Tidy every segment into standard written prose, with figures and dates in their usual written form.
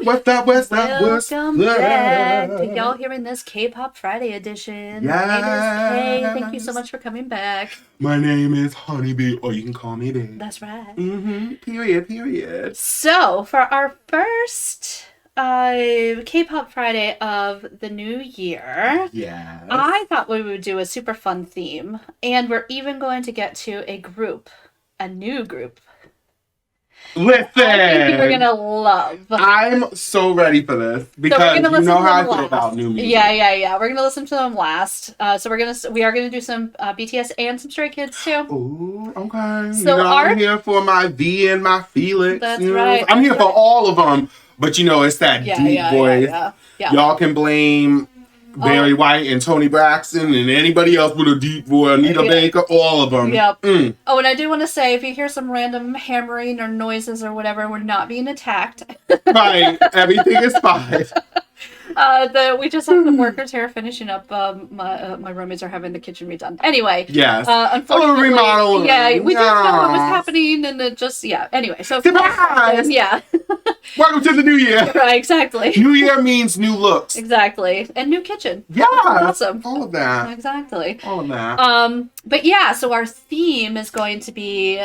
What's up? Welcome back to y'all hearing this K-Pop Friday edition. Yes. My name is Kay. Thank you so much for coming back. My name is Honeybee, or you can call me Babe. That's right. Period. So, for our first K-Pop Friday of the new year, Yes. I thought we would do a super fun theme. And we're even going to get to a new group. Listen, I think you're gonna love. I'm so ready for this because you know how I feel about new music. Yeah. We're gonna listen to them last. So we are gonna do some BTS and some Stray Kids too. Ooh, okay. So I'm here for my V and my Felix. That's right. I'm here for all of them, but it's that deep voice. Yeah. Y'all can blame Barry White and Tony Braxton and anybody else with a deep voice, Anita Baker, all of them. Yep. Oh, and I do want to say, if you hear some random hammering or noises or whatever, we're not being attacked. Right. Everything is fine. We just have some workers here finishing up. My roommates are having the kitchen redone. Anyway. Yes. Unfortunately, remodeling. Yeah, we didn't know what was happening, and it just Anyway, so surprise. Yeah. Welcome to the new year. Right. Exactly. New year means new looks. Exactly, and new kitchen. Yeah. Awesome. All of that. Exactly. All of that. But yeah, so our theme is going to be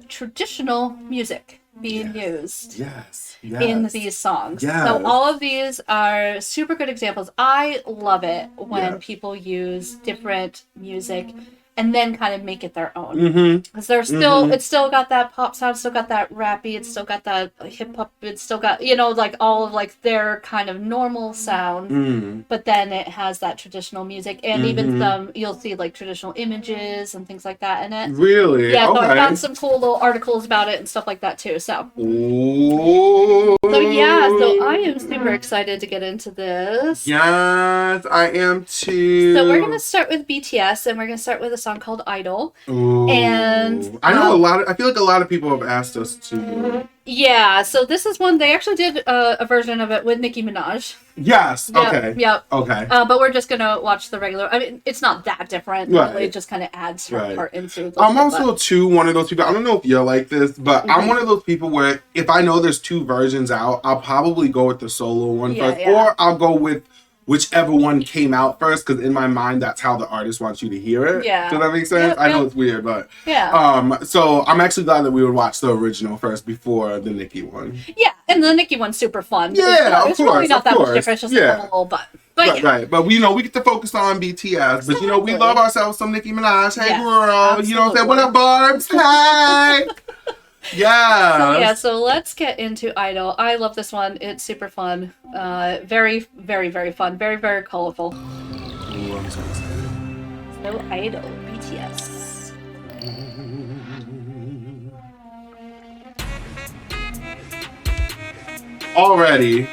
traditional music being used. Yes. In these songs. Yes. So all of these are super good examples. I love it when people use different music and then kind of make it their own. Because they're still, it's still got that pop sound, still got that rappy, it's still got that hip hop, it's still got, like all of their kind of normal sound, but then it has that traditional music and even some, you'll see traditional images and things like that in it. Really? Yeah, okay. so I found some cool little articles about it and stuff like that too, so. Ooh. So I am super excited to get into this. Yes, I am too. So we're going to start with BTS and we're going to start with a song called Idol. Ooh. And I know I feel like a lot of people have asked us to. Yeah, so this is one, they actually did a version of it with Nicki Minaj. Yes, okay. Yep. Okay. But we're just going to watch the regular, I mean, it's not that different. Right. It just kind of adds her part into I'm also, too, one of those people, I don't know if you're like this, but I'm one of those people where if I know there's two versions out, I'll probably go with the solo one first, or I'll go with whichever one came out first, because in my mind, that's how the artist wants you to hear it. Yeah. Does that make sense? I know it's weird, but... Yeah. So I'm actually glad that we would watch the original first before the Nicki one. Yeah, and the Nicki one's super fun. Yeah, it's really not that much different, it's just a little butt. But right. But we get to focus on BTS. But we love ourselves some Nicki Minaj. Hey, girl. Absolutely. You know what I'm saying? What up, Barbs? Hey! Yeah. So let's get into Idol. I love this one. It's super fun. Very, very, very fun. Very, very colorful. Ooh, I'm so excited. So Idol, BTS. Already.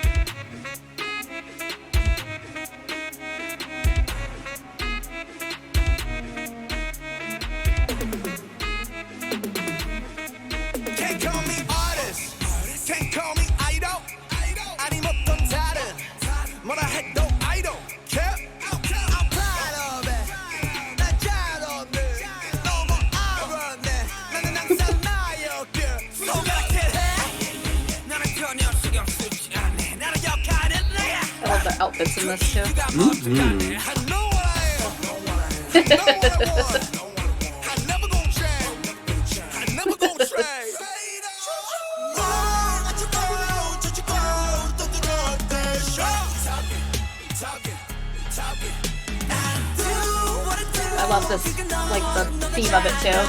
I love the outfits in this too. I love this, the theme of it too.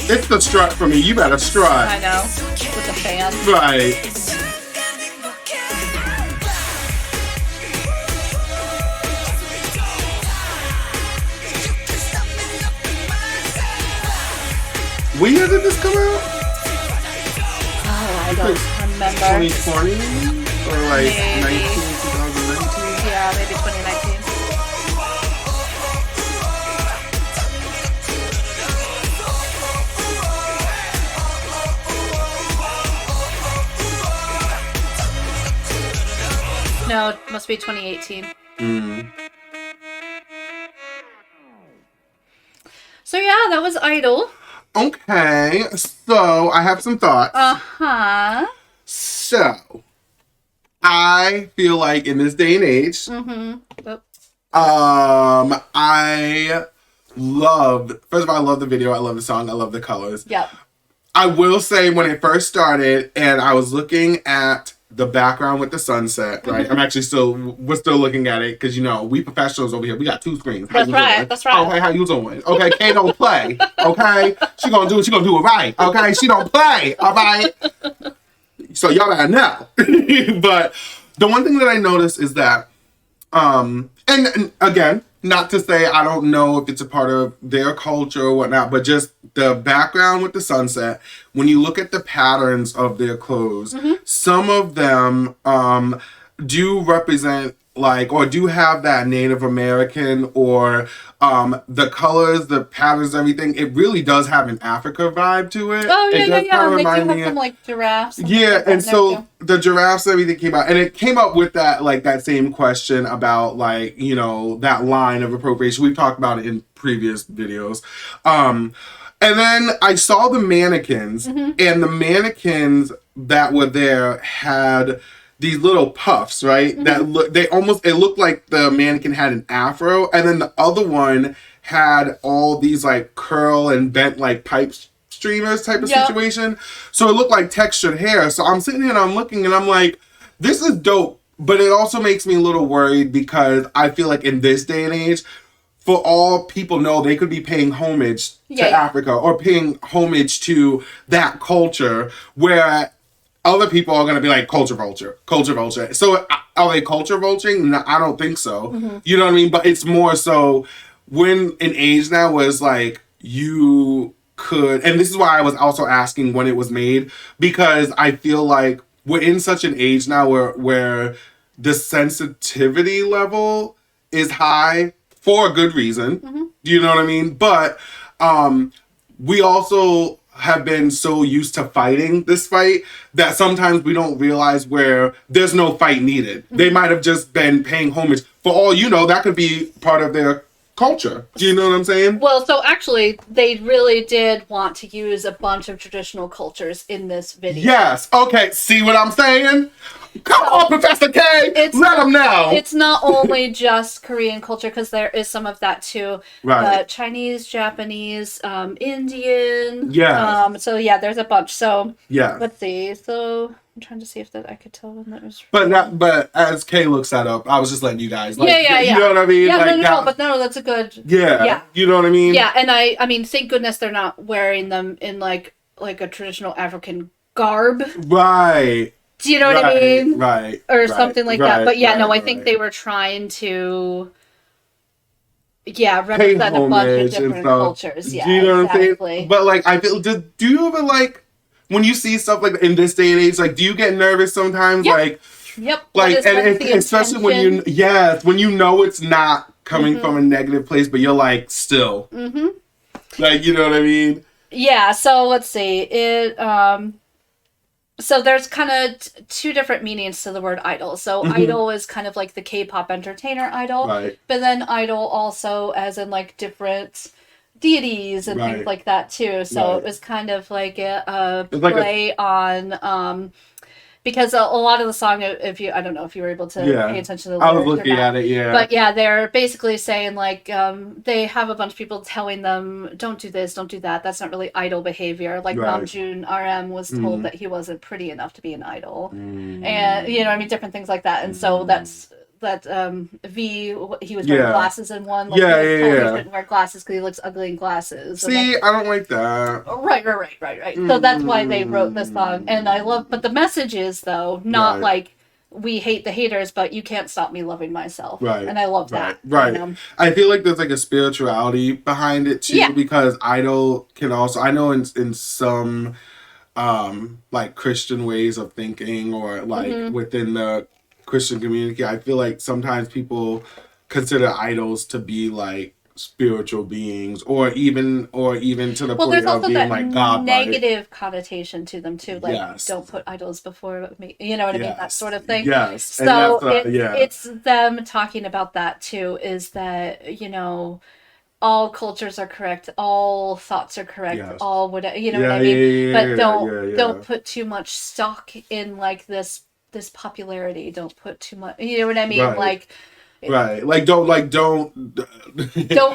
It's the strut for me. You better strut. I know. With the fan. Right. What year did this come out? Oh, I don't remember. 2020? Or like Maybe. 2019? Yeah, maybe 2019. No, it must be 2018. So yeah, that was Idol. Okay, so I have some thoughts. Uh-huh. So, I feel like in this day and age, I love, first of all, I love the video, I love the song, I love the colors. Yep. I will say when it first started and I was looking at the background with the sunset, right? We're still looking at it because, you know, we professionals over here. We got 2 screens. That's right. Okay, how you doing? Okay, Kay don't play. Okay? She gonna do it right. Okay? She don't play. All right? So y'all gotta know. But the one thing that I noticed is that, and again, not to say I don't know if it's a part of their culture or whatnot, but just the background with the sunset, when you look at the patterns of their clothes, some of them do represent like, or do have that Native American or the colors, the patterns, everything. It really does have an Africa vibe to it. Oh, yeah, it yeah, does yeah. kind of And they do remind have me some, like, giraffes. yeah, and so the giraffes and everything came out, and it came up with that, like, that same question about, like, you know, that line of appropriation. We've talked about it in previous videos. And then I saw the mannequins, and the mannequins that were there had these little puffs, right? That it looked like the mannequin had an afro, and then the other one had all these like curl and bent like pipe streamers type of situation. So it looked like textured hair. So I'm sitting here and I'm looking and I'm like, this is dope, but it also makes me a little worried because I feel like in this day and age, for all people know, they could be paying homage to Africa or paying homage to that culture where other people are going to be like culture vulture. So are they culture vulturing? No, I don't think so. You know what I mean? But it's more so when an age now was like you could, and this is why I was also asking when it was made, because I feel like we're in such an age now where the sensitivity level is high for a good reason. Do you know what I mean? But we also have been so used to fighting this fight that sometimes we don't realize where there's no fight needed. They might have just been paying homage. For all you know, that could be part of their culture. Do you know what I'm saying? Well, so actually, they really did want to use a bunch of traditional cultures in this video. Yes. Okay. See what I'm saying? Come on, Professor K. Let them know. It's not only just Korean culture, because there is some of that too. Right. Chinese, Japanese, Indian. Yeah. So yeah, there's a bunch. So yeah. Let's see. So I'm trying to see if I could tell when that was. But as Kay looks that up, I was just letting you guys. Like, yeah. You know what I mean? Yeah, like, no, that's a good. Yeah. You know what I mean? Yeah, and I mean, thank goodness they're not wearing them in like a traditional African garb. Right. Do you know what I mean? Right. Or something like that. But yeah, I think they were trying to represent a bunch of different cultures. Yeah, do you know exactly. what I'm saying? But like, I feel, do you ever like, when you see stuff like in this day and age, like, do you get nervous sometimes? Yep. Like, yep. like, and especially when you know it's not coming from a negative place, but you're like, still. Like, you know what I mean? Yeah, so let's see. So there's kind of two different meanings to the word idol. So idol is kind of like the K-pop entertainer idol. Right. But then idol also as in like different deities and things like that too. So it was kind of like a play on because a lot of the song, if you, I don't know if you were able to pay attention to the lyrics. I was looking at it, But yeah, they're basically saying like they have a bunch of people telling them, don't do this, don't do that. That's not really idol behavior. Like Namjoon RM was told that he wasn't pretty enough to be an idol, and you know, I mean, different things like that. And so that's V. He was wearing glasses in one. Like, he couldn't wear glasses because he looks ugly in glasses. See, I don't like that. Right. So that's why they wrote this song, and I love. But the message is though not like we hate the haters, but you can't stop me loving myself. Right. And I love that. Right. You know? I feel like there's like a spirituality behind it too, because idol can also. I know in some like Christian ways of thinking, or like within the Christian community, I feel like sometimes people consider idols to be like spiritual beings, or even to the point of being like God. Negative connotation to them too, like don't put idols before me. You know what I mean? That sort of thing. Yes. So it's them talking about that too. Is that, you know, all cultures are correct, all thoughts are correct, all whatever, you know what I mean? But don't put too much stock in like this popularity. Don't put too much, you know what I mean? Like don't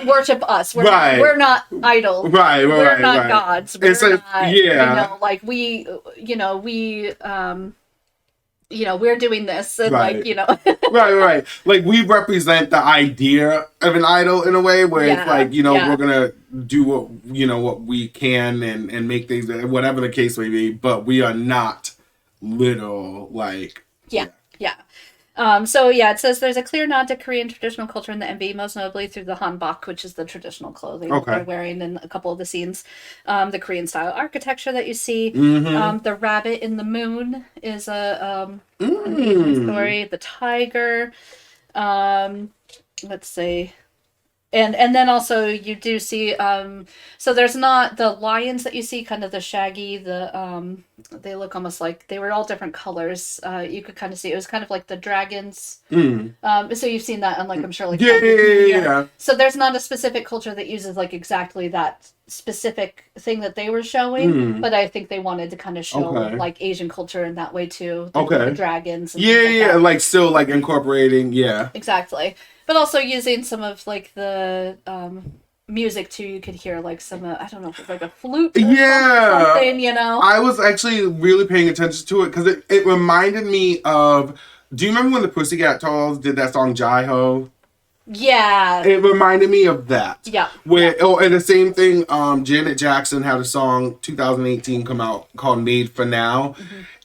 worship us. We're not idol. We're not gods. We're not, you know, like we're doing this, and like, you know. right. Like, we represent the idea of an idol in a way where it's like, you know, we're gonna do what we can and make things, whatever the case may be, but we are not literal, like it says there's a clear nod to Korean traditional culture in the MV, most notably through the hanbok, which is the traditional clothing that they're wearing in a couple of the scenes. The Korean style architecture that you see. The rabbit in the moon is an Asian story. The tiger. Let's see. And then also you do see so there's not the lions that you see, kind of the shaggy, they look almost like they were all different colors. You could kind of see it was kind of like the dragons. So you've seen that on like, I'm sure, like So there's not a specific culture that uses like exactly that specific thing that they were showing, but I think they wanted to kind of show like Asian culture in that way too. The dragons. And like still like incorporating, exactly. But also using some of like the music too. You could hear like some, I don't know if it's like a flute or something, you know. I was actually really paying attention to it because it reminded me of, do you remember when the Pussycat Dolls did that song Jai Ho? Yeah. It reminded me of that. Yeah. And the same thing, Janet Jackson had a song 2018 come out called Made for Now,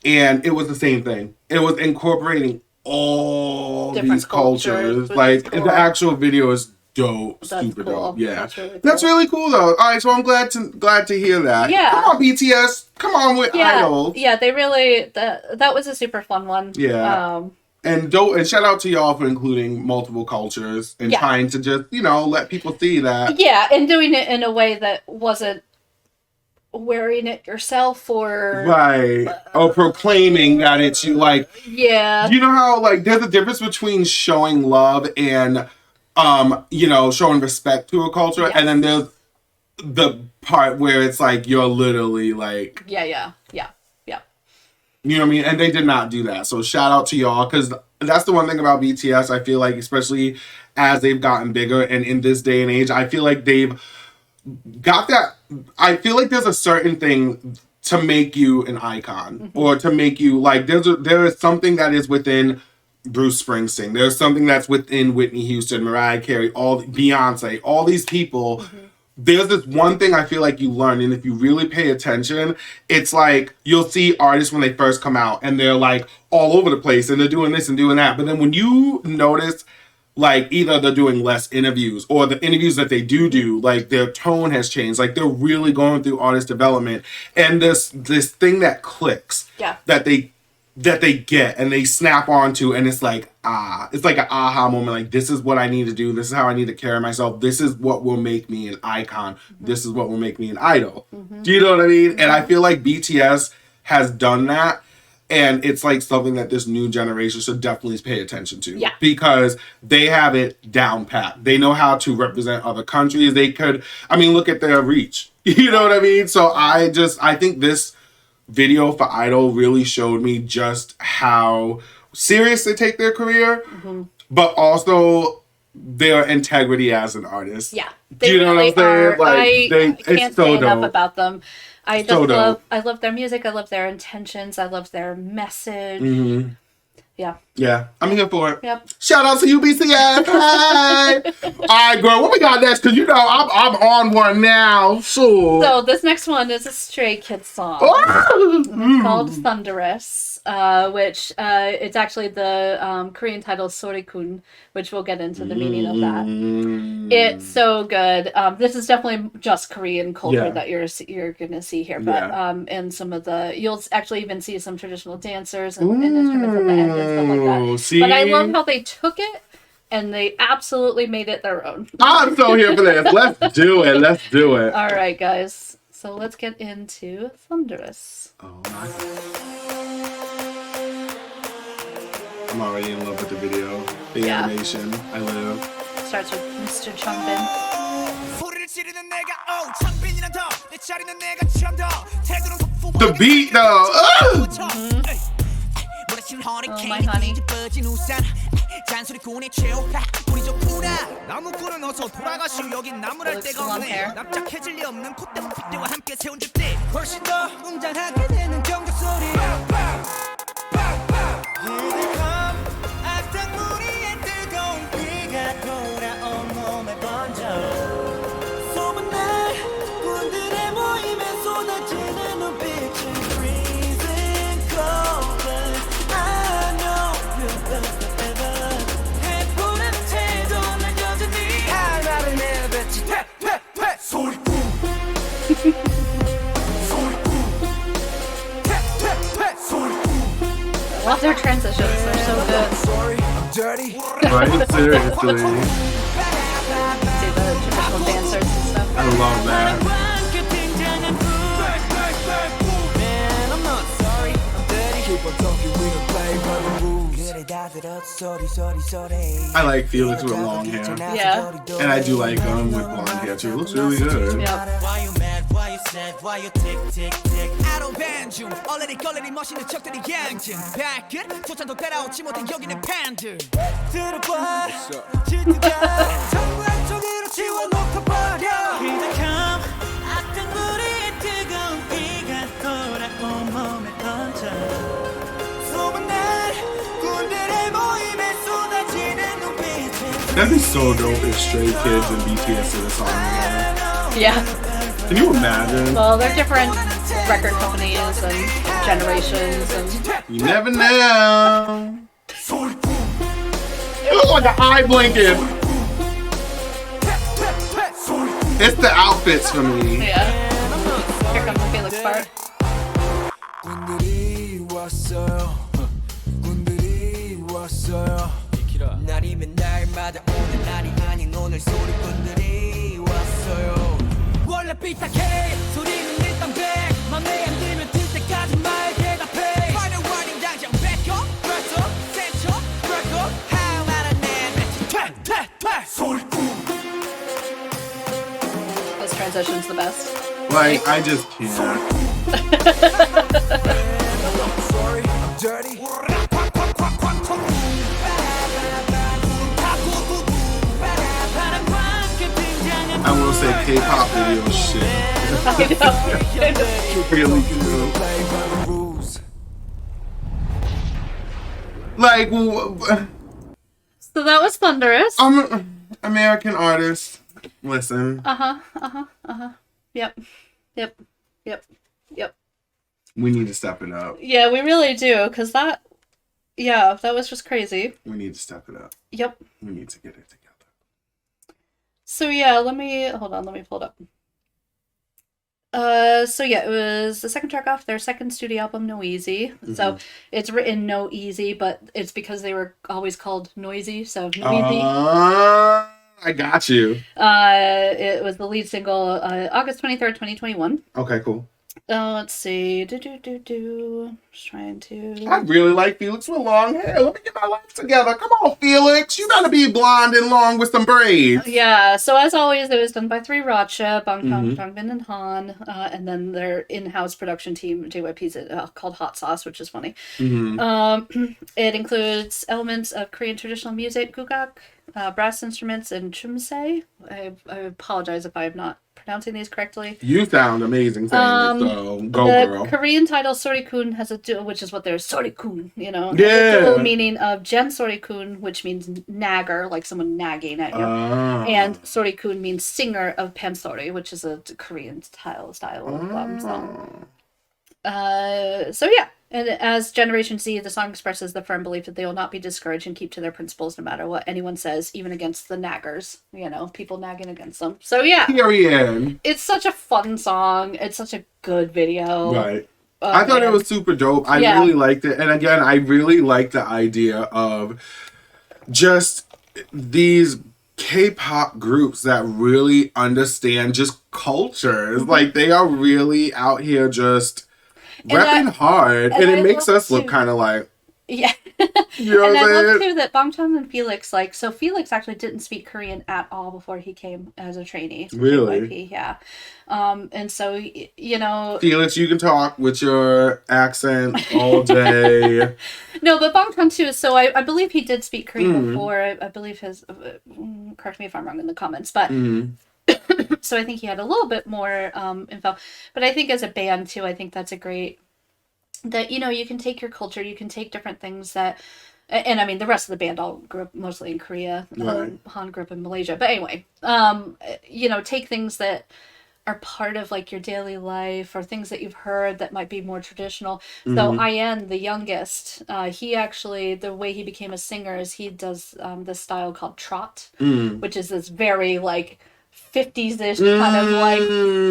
and it was the same thing. It was incorporating all different these cultures. Like, cool. The actual video is dope. That's super cool. dope. Yeah. That's really cool though. Alright, so I'm glad to hear that. Yeah. Come on, BTS. Come on with Idol. Yeah, they really that was a super fun one. Yeah. And shout out to y'all for including multiple cultures and trying to just, let people see that. Yeah, and doing it in a way that wasn't wearing it yourself or or proclaiming that it's you, like, you know how like there's a difference between showing love and showing respect to a culture, and then there's the part where it's like you're literally like you know what I mean? And they did not do that. So shout out to y'all, because that's the one thing about BTS. I feel like, especially as they've gotten bigger and in this day and age, I feel like they've got that. I feel like there's a certain thing to make you an icon, or to make you like, there is something that is within Bruce Springsteen. There's something that's within Whitney Houston, Mariah Carey, Beyonce, all these people. There's this one thing I feel like you learn, and if you really pay attention, it's like you'll see artists when they first come out and they're like all over the place and they're doing this and doing that. But then when you notice, like, either they're doing less interviews, or the interviews that they do, like, their tone has changed. Like, they're really going through artist development. And this thing that clicks, that they get and they snap onto, and it's like, it's like an aha moment. Like, this is what I need to do. This is how I need to carry myself. This is what will make me an icon. This is what will make me an idol. Do you know what I mean? And I feel like BTS has done that. And it's like something that this new generation should definitely pay attention to. Yeah. Because they have it down pat. They know how to represent other countries. They could, I mean, look at their reach. You know what I mean? So I think this video for Idol really showed me just how serious they take their career, but also their integrity as an artist. Yeah. Do you know what I'm saying? Like, I can't say enough about them. I love their music. I love their intentions. I love their message. Yeah. I'm here for it. Yep. Shout out to UBCS. Hey. All right, girl. What we got next? Because I'm on one now. So this next one is a Stray Kids song. It's called Thunderous, which it's actually the Korean title Sorikun, which we'll get into the meaning of that. It's so good. This is definitely just Korean culture that you're gonna see here, but and some of you'll actually even see some traditional dancers and instruments at the end and stuff like that. See? But I love how they took it and they absolutely made it their own. I'm so here for this. Let's do it. All right, guys. So let's get into Thunderous. Oh my God. I'm already in love with the video. The animation. I live. Starts with Mr. Changbin. The beat though. Oh my honey. Looks long hair. I love their transitions, they're so good. Right? Seriously. See the traditional dancers and stuff. I love that. I like Felix with long hair. Yeah. And I do like him with blonde hair too. It looks really good. Yep. That'd be so dope if Stray Kids and BTS did a song together. Yeah. Can you imagine? Well, they're different record companies and generations and... You never know. It looks like an eye blinking. It's the outfits for me. Yeah. Here comes the Felix part. 날이면 날마다 오는 날이 아닌 오늘 소리꾼들이 왔어요. 원래 삐딱해 소리는 일단 백 맘에 안 들면 들 때까지 말 대답해. Final warning 당장 back up, press up, set up, break up. How about a man bitch? 소리꾼. This transition's the best. Like, I just can't. Sorry, I'm dirty. I will say K-pop video shit. I know. Really good. Like, So that was Thunderous. I'm an American artist. Listen. Yep. We need to step it up. Yeah, we really do, because that was just crazy. We need to step it up. Yep. We need to get it together. So yeah, let me pull it up. So yeah, it was the second track off their second studio album, No Easy. So it's written No Easy, but it's because they were always called Noisy, so No Easy. I got you. It was the lead single, August 23rd, 2021. Okay, cool. Let's see. Just trying to. I really like Felix with long hair. Let me get my life together. Come on, Felix. You gotta be blonde and long with some braids. Yeah, so as always, it was done by three Racha, Bangtan, Changbin, and Han, and then their in-house production team, JYP's, called Hot Sauce, which is funny. It includes elements of Korean traditional music, gugak, brass instruments, and chumse. I apologize if I'm not pronouncing these correctly. You sound amazing saying it, so go girl. The Korean title Sorikun has a dual, which is what there's Sorikun, you know. Yeah. Has a dual meaning of Jen Sorikun, which means nagger, like someone nagging at you. And Sorikun means singer of pansori, which is a Korean style of song. So yeah. And as Generation Z, the song expresses the firm belief that they will not be discouraged and keep to their principles no matter what anyone says, even against the naggers, you know, people nagging against them. So yeah. Period. It's such a fun song. It's such a good video. Right. I thought it was super dope. I really liked it. And again, I really like the idea of just these K-pop groups that really understand just cultures. Like, they are really out here just repping hard, and it makes us look kind of like, yeah. You know and what I'm I love saying? too that Bangtan and Felix, like, so Felix actually didn't speak Korean at all before he came as a trainee. Really? JYP, yeah. And so, you know, Felix, you can talk with your accent all day. no, but Bangtan too. So I believe he did speak Korean before. I believe his. Correct me if I'm wrong in the comments, but. So I think he had a little bit more info. But I think as a band too, I think that's a great, that, you know, you can take your culture, you can take different things that, and I mean, the rest of the band all grew up mostly in Korea. Right. Han grew up in Malaysia. But anyway, you know, take things that are part of like your daily life or things that you've heard that might be more traditional. So Ian, the youngest, he actually, the way he became a singer is he does this style called trot, which is this very like 50s-ish kind of like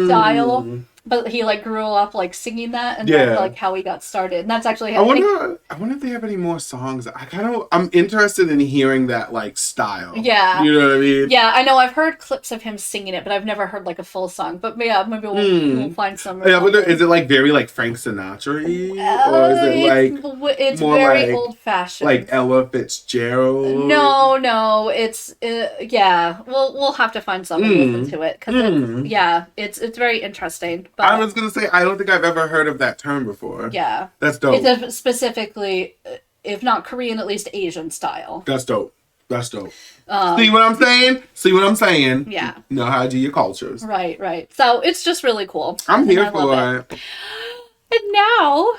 style, but he like grew up like singing that, and that's like how he got started. And that's actually how I wonder if they have any more songs. I'm interested in hearing that like style. Yeah, you know what I mean? Yeah, I know I've heard clips of him singing it, but I've never heard like a full song. But yeah, maybe we'll find some. Yeah, but is it like very like Frank Sinatra-y? Or is it like it's more very like, old fashioned, like Ella Fitzgerald? No, it's yeah. We'll have to find some and listen to it, because it's very interesting. But I was gonna say, I don't think I've ever heard of that term before. Yeah, that's dope. It's a specifically, if not Korean, at least Asian style. That's dope. That's dope. See what I'm saying? See what I'm saying? Yeah. Know how to do your cultures. Right. So it's just really cool. I'm here for it. And now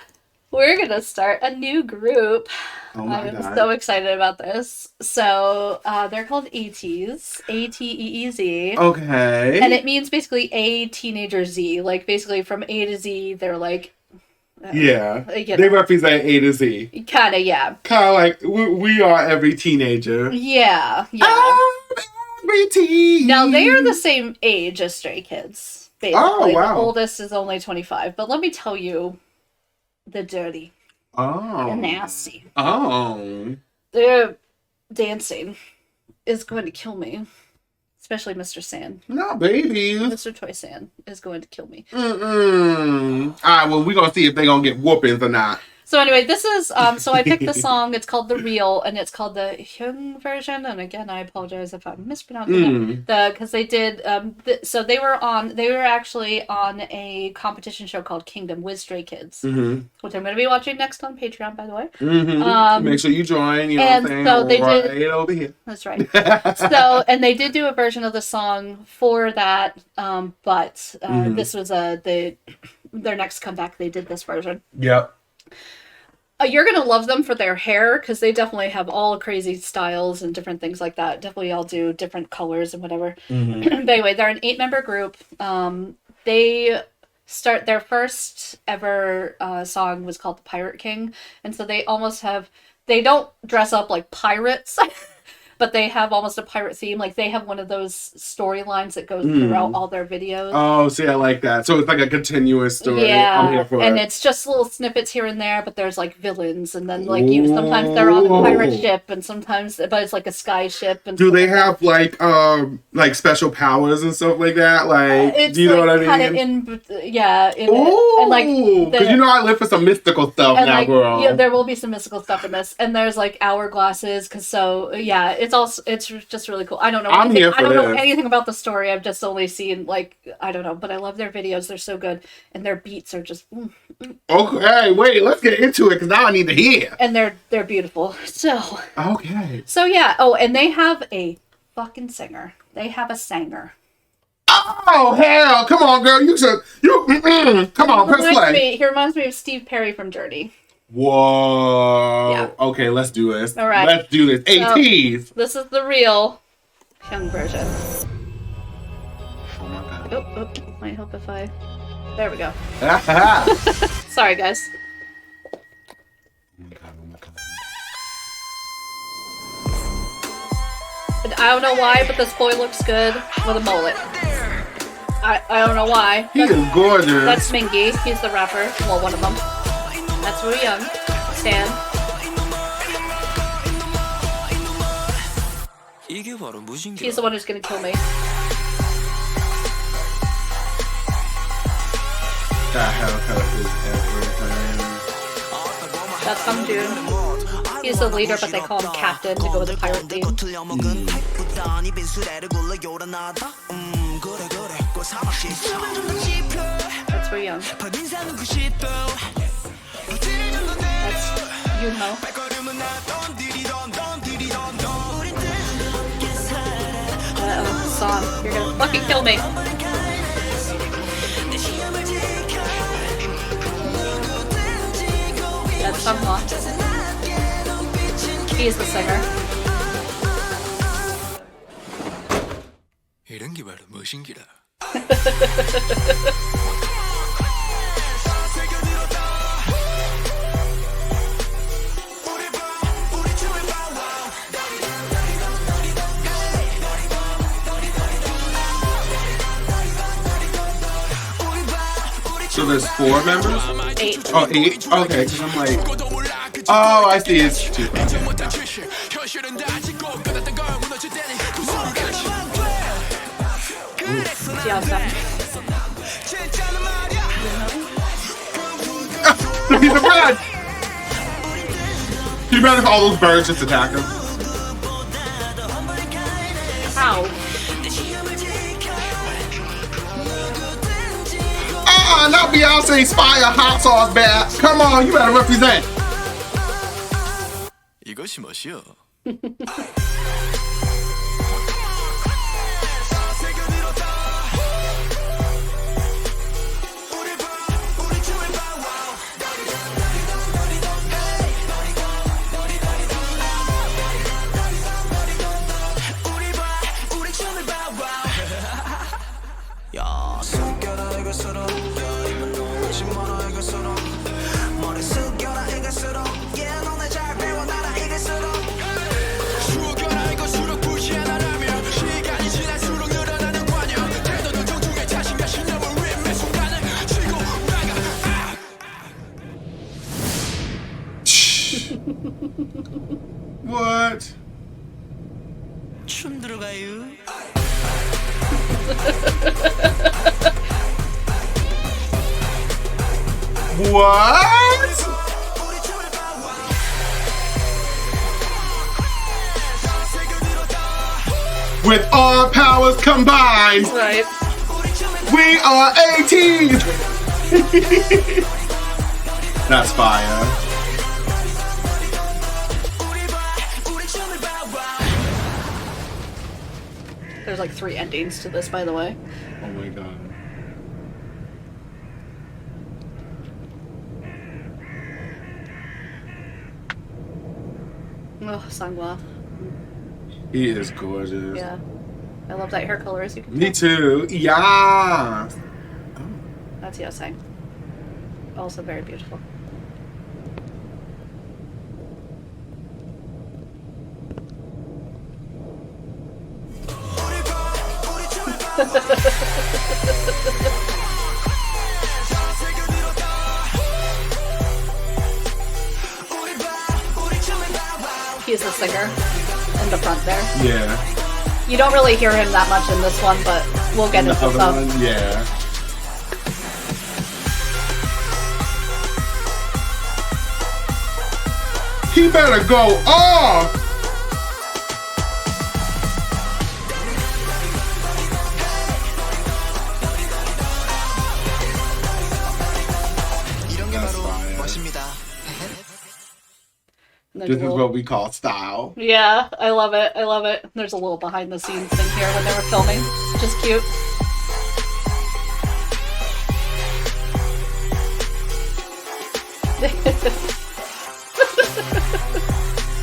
we're gonna start a new group. Oh my God. I'm so excited about this. So they're called Ateez, Ateez. Okay. And it means basically a teenager Z. Like basically from A to Z, they're like. They represent A to Z. Kind of, yeah. Kind of like we are every teenager. Yeah. Every teen. Now they are the same age as Stray Kids. Basically. Oh wow. The oldest is only 25. But let me tell you, the dirty. Oh. The nasty. Oh. Their dancing is going to kill me. Especially Mr. San. No, baby. Mr. Toy San is going to kill me. All right, well, we're going to see if they're going to get whoopings or not. So anyway, this is, so I picked the song, it's called The Real, and it's called the Hyung version, and again, I apologize if I'm mispronouncing it, because they did, so they were actually on a competition show called Kingdom with Stray Kids, which I'm going to be watching next on Patreon, by the way. Make sure you join, you know what I'm saying, so they right did, over here. That's right. So, and they did do a version of the song for that, but this was their next comeback, they did this version. Yep. You're going to love them for their hair, because they definitely have all crazy styles and different things like that. Definitely all do different colors and whatever. But anyway, they're an 8-member group. They start their first ever song was called The Pirate King. And so they almost have, they don't dress up like pirates. but they have almost a pirate theme. Like they have one of those storylines that goes throughout all their videos. Oh, see, I like that. So it's like a continuous story. Yeah, I'm here for and it. it's just little snippets here and there, but there's like villains, and then like you sometimes they're on a pirate ship, and sometimes but it's like a sky ship. And do they have like special powers and stuff like that? Like, do you know what I mean? Kind of in it. And like because I live for some mystical stuff now, like, girl. Yeah, there will be some mystical stuff in this, and there's like hourglasses. It's just really cool. I don't know. I don't know anything about the story. I've just only seen I don't know, but I love their videos. They're so good, and their beats are just. Okay, wait. Let's get into it because now I need to hear. And they're beautiful. So. Okay. So yeah. Oh, and they have a fucking singer. They have a singer. Oh hell! Come on, girl. Come on, press play. He reminds me of Steve Perry from Journey. Whoa. Yeah. Okay, let's do this. All right. Let's do this. Ateez. So, this is the real young version. Oh my god. Oh, might help if I. There we go. Oh Sorry, guys. my god. And I don't know why, but this boy looks good with a mullet. I don't know why. He is gorgeous. That's Mingy. He's the rapper. Well, one of them. That's Woo Young. Stan. He's the one who's gonna kill me. That haircut is everything. That's Jun. He's the leader, but they call him Captain to go with the pirate theme. That's Woo Young. That's Yunho. Song. You're gonna fucking kill me. That's Sunhwa. He is the singer. So there's 4 members? 8. Oh, 8? Okay, because I'm like... Oh, I see. It's 2. Okay. The piece of bread! Can you imagine if all those birds just attack him? How? Not Beyonce's fire hot sauce bad. Come on, you better represent. What? What? With our powers combined, Right. we are Ateez. That's fire. There's like 3 endings to this, by the way. Oh my god. Oh, Sunhwa. He is gorgeous. Yeah. I love that hair color, as you can Me tell. too. Yeah. That's Yosang. Also very beautiful. He's the singer in the front there. Yeah. You don't really hear him that much in this one, but we'll get into The other some. one, yeah. He better go off! This is what we call style. Yeah, I love it. I love it. There's a little behind the scenes thing here when they were filming. Just cute.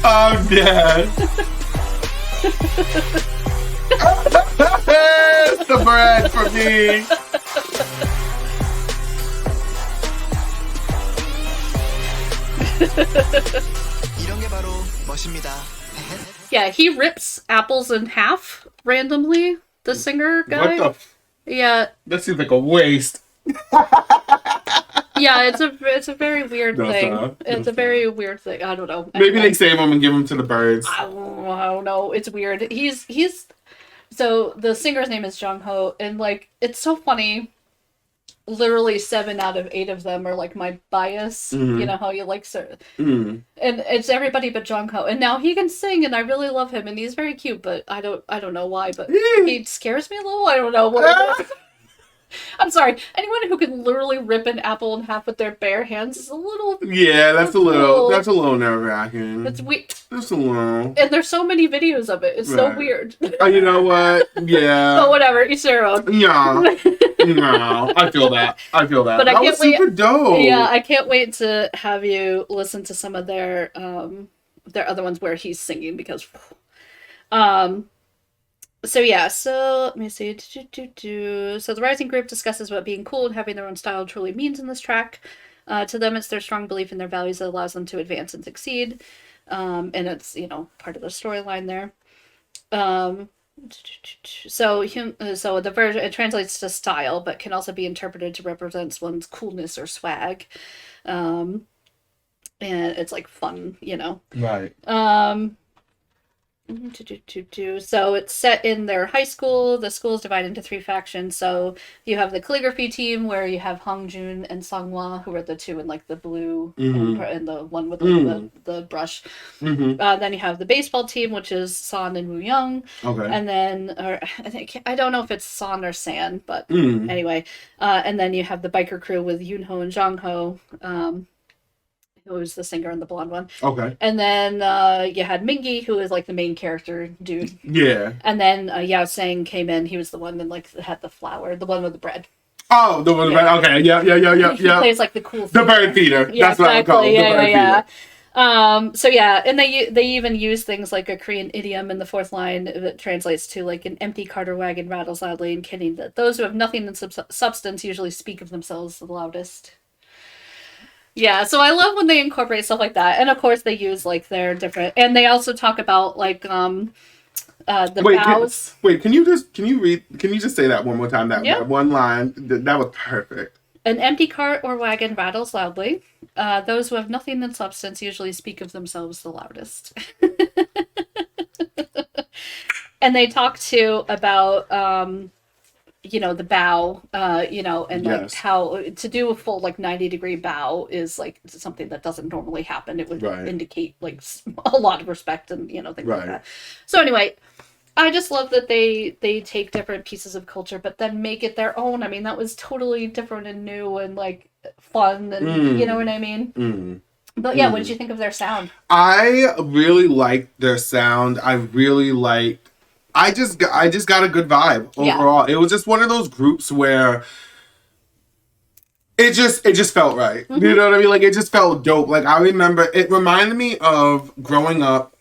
I'm dead. It's the bread for me. Yeah, he rips apples in half randomly. The singer guy. What the? Yeah. That seems like a waste. Yeah, it's a very weird thing. It's a very weird thing. I don't know. Maybe they save them and give them to the birds. I don't know. It's weird. He's so the singer's name is Jung Ho, and like it's so funny. Literally 7 out of 8 of them are like my bias. Mm-hmm. You know how you like certain, and it's everybody but Jung Ho. And now he can sing, and I really love him, and he's very cute. But I don't know why, but he scares me a little. I don't know what. It is. I'm sorry. Anyone who can literally rip an apple in half with their bare hands is a little. Yeah, that's a little nerve-wracking. It's weird. That's a little. And there's so many videos of it. It's so weird. Oh, you know what? Yeah. But whatever. Each their own. Yeah. No, I feel that. But I that can't was super dope. Yeah, I can't wait to have you listen to some of their other ones where he's singing because. So yeah, so let me see. So the rising group discusses what being cool and having their own style truly means in this track. To them, it's their strong belief in their values that allows them to advance and succeed. And it's, part of the storyline there. So the version, it translates to style, but can also be interpreted to represent one's coolness or swag. And it's like fun, Right. So it's set in their high school. The school is divided into 3 factions. So you have the calligraphy team where you have Hongjun and Songhwa, who are the 2 in like the blue and the one with the brush. Then you have the baseball team, which is San and Woo Young. Okay. And then, I don't know if it's San or San, but anyway. And then you have the biker crew with Yoonho and Jongho. Who was the singer and the blonde one. Okay. And then you had Mingi, who is like the main character dude. Yeah. And then Yao Sang came in. He was the one that like had the flower, the one with the bread. Oh, the one with the bread. Okay. Yeah. He plays like the cool The bird feeder. Yeah, that's exactly. What I call it. The bird feeder. So yeah, and they even use things like a Korean idiom in the 4th line that translates to like an empty carter wagon rattles loudly, and kidding that those who have nothing in substance usually speak of themselves the loudest. Yeah, so I love when they incorporate stuff like that, and of course they use like their different, and they also talk about like the bows. Can you just say that one more time? That one line that was perfect. An empty cart or wagon rattles loudly. Those who have nothing in substance usually speak of themselves the loudest. And they talk too about the bow, and like how to do a full like 90-degree bow is like something that doesn't normally happen. It would indicate like a lot of respect and things like that. So anyway, I just love that they take different pieces of culture but then make it their own. I mean, that was totally different and new and like fun and you know what I mean? But yeah, what did you think of their sound? I really liked their sound. I just got a good vibe overall. Yeah. It was just one of those groups where it just felt right. You know what I mean? Like it just felt dope. Like I remember it reminded me of growing up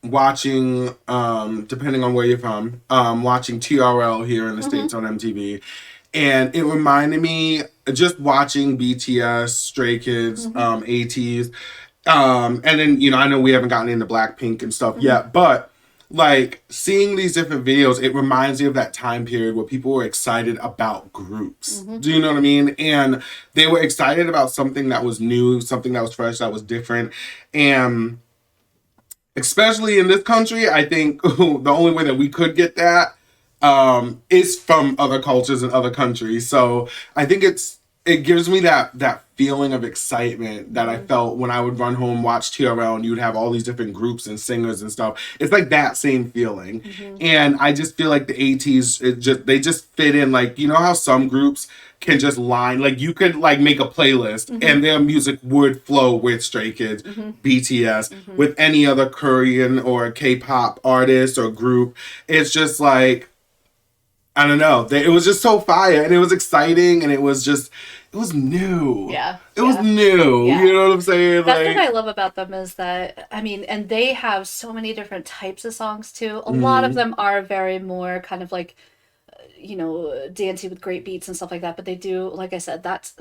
watching, depending on where you're from, watching TRL here in the States on MTV. And it reminded me just watching BTS, Stray Kids, Ateez. And then, I know we haven't gotten into Blackpink and stuff yet, but like seeing these different videos, it reminds me of that time period where people were excited about groups. Do you know what I mean? And they were excited about something that was new, something that was fresh, that was different. And especially in this country, I think the only way that we could get that is from other cultures and other countries. So I think it gives me that feeling of excitement that I felt when I would run home, watch TRL, and you'd have all these different groups and singers and stuff. It's like that same feeling. And I just feel like the Ateez, they just fit in. Like, you know how some groups can just line, like you could like make a playlist and their music would flow with Stray Kids, BTS, with any other Korean or K-pop artist or group. It's just like, I don't know. It was just so fire, and it was exciting, and it was new. Yeah. It was new. Yeah. You know what I'm saying? That's what I love about them is that, I mean, and they have so many different types of songs too. A lot of them are very more kind of like, you know, dancey with great beats and stuff like that. But they do, like I said, that's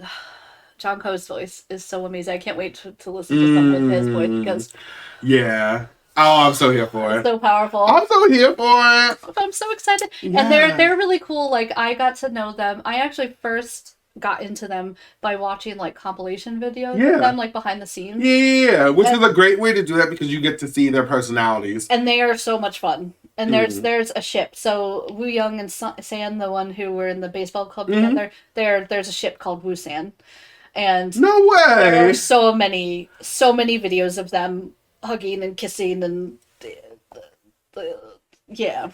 Jungkook's voice is so amazing. I can't wait to listen to some of his voice because yeah. Oh, I'm so here for it. So powerful. I'm so here for it. I'm so excited. Yeah. And they're really cool. Like I got to know them. I actually first got into them by watching like compilation videos of them, like behind the scenes. Yeah, which is a great way to do that because you get to see their personalities. And they are so much fun. And there's a ship. So Woo Young and San, the one who were in the baseball club together, there's a ship called Woo San. And no way. There are so many videos of them hugging and kissing and yeah.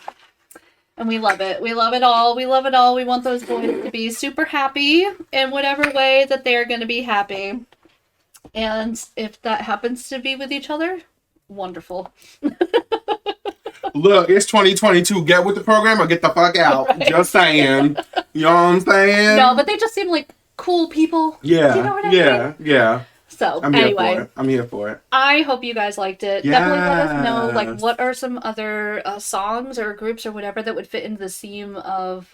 And we love it. We love it all. We love it all. We want those boys to be super happy in whatever way that they're going to be happy. And if that happens to be with each other, wonderful. Look, it's 2022. Get with the program or get the fuck out. Right. Just saying. You know what I'm saying? No, but they just seem like cool people. Yeah. Do you know what I mean? Yeah. So, I'm here for it. I hope you guys liked it. Yes. Definitely let us know, like, what are some other songs or groups or whatever that would fit into the theme of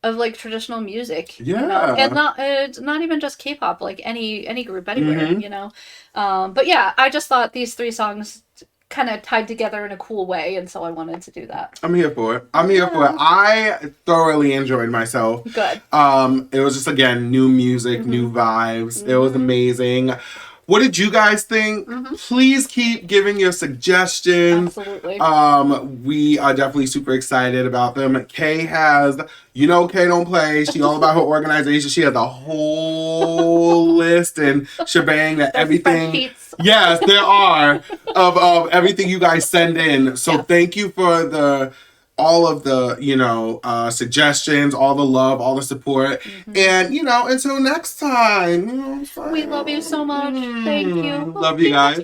like traditional music. Yeah. You know? And not even just K-pop, like any group anywhere, you know. But yeah, I just thought these 3 songs kind of tied together in a cool way, and so I wanted to do that. I'm here for it. I thoroughly enjoyed myself. Good. It was just, again, new music, new vibes. It was amazing. What did you guys think? Please keep giving your suggestions. Absolutely. We are definitely super excited about them. Kay has, Kay don't play. She all about her organization. She has a whole list and shebang that everything. Yes, there are of everything you guys send in. So thank you for all of the, suggestions, all the love, all the support. And, until next time. We love you so much. Thank you. Love you guys.